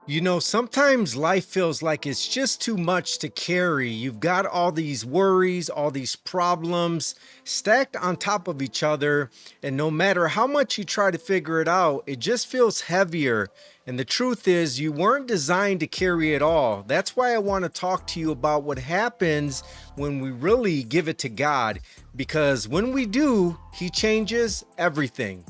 You know, sometimes life feels like it's just too much to carry. You've got all these worries, all these problems stacked on top of each other. And no matter how much you try to figure it out, it just feels heavier. And the truth is, you weren't designed to carry it all. That's why I want to talk to you about what happens when we really give it to God. Because when we do, He changes everything.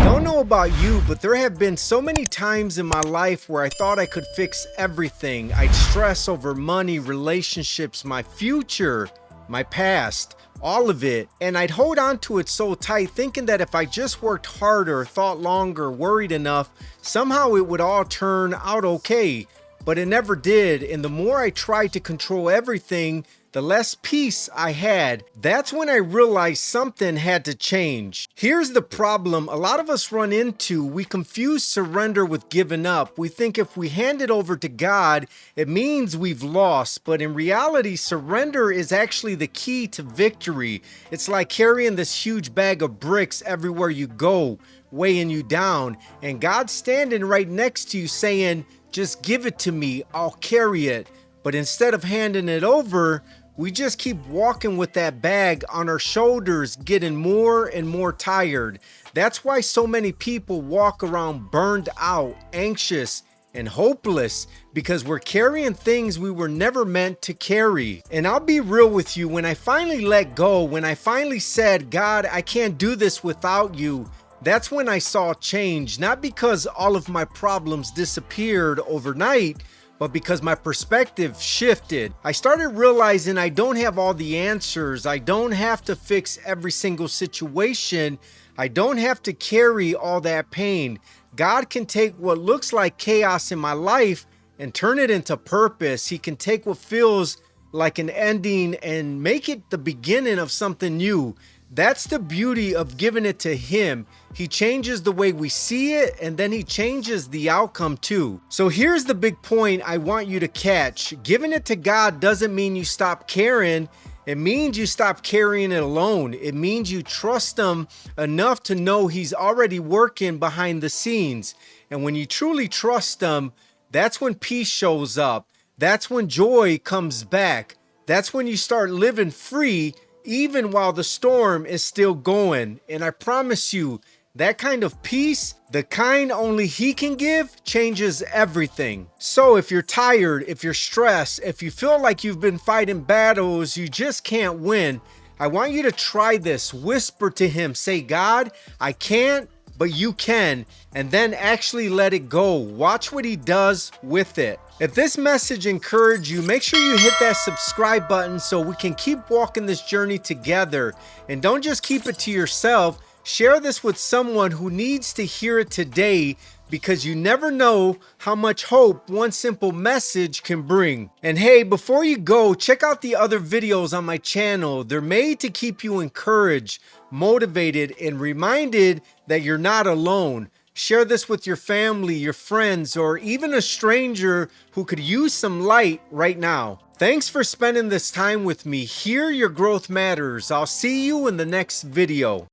Don't know about you, but there have been so many times in my life where I thought I could fix everything. I'd stress over money, relationships, my future, my past, all of it. And I'd hold on to it so tight, thinking that if I just worked harder, thought longer, worried enough, somehow it would all turn out okay. But it never did. And the more I tried to control everything, the less peace I had. That's when I realized something had to change. Here's the problem a lot of us run into. We confuse surrender with giving up. We think if we hand it over to God, it means we've lost. But in reality, surrender is actually the key to victory. It's like carrying this huge bag of bricks everywhere you go, weighing you down. And God's standing right next to you saying, just give it to me, I'll carry it. But instead of handing it over, we just keep walking with that bag on our shoulders, getting more and more tired. That's why so many people walk around burned out, anxious, and hopeless, because we're carrying things we were never meant to carry. And I'll be real with you, when I finally let go, when I finally said, God, I can't do this without you, that's when I saw change. Not because all of my problems disappeared overnight, but because my perspective shifted. I started realizing I don't have all the answers. I don't have to fix every single situation. I don't have to carry all that pain. God can take what looks like chaos in my life and turn it into purpose. He can take what feels like an ending and make it the beginning of something new. That's the beauty of giving it to Him. He changes the way we see it, and then He changes the outcome too. So here's the big point I want you to catch. Giving it to God doesn't mean you stop caring. It means you stop carrying it alone. It means you trust Him enough to know He's already working behind the scenes. And when you truly trust Him, that's when peace shows up. That's when joy comes back. That's when you start living free, even while the storm is still going. And I promise you, that kind of peace, the kind only He can give, changes everything. So if you're tired, if you're stressed, if you feel like you've been fighting battles you just can't win, I want you to try this. Whisper to Him, say, God, I can't, but you can, and then actually let it go. Watch what He does with it. If this message encouraged you, make sure you hit that subscribe button so we can keep walking this journey together. And don't just keep it to yourself. Share this with someone who needs to hear it today, because you never know how much hope one simple message can bring. And hey, before you go, check out the other videos on my channel. They're made to keep you encouraged, motivated, and reminded that you're not alone. Share this with your family, your friends, or even a stranger who could use some light right now. Thanks for spending this time with me. Here, your growth matters. I'll see you in the next video.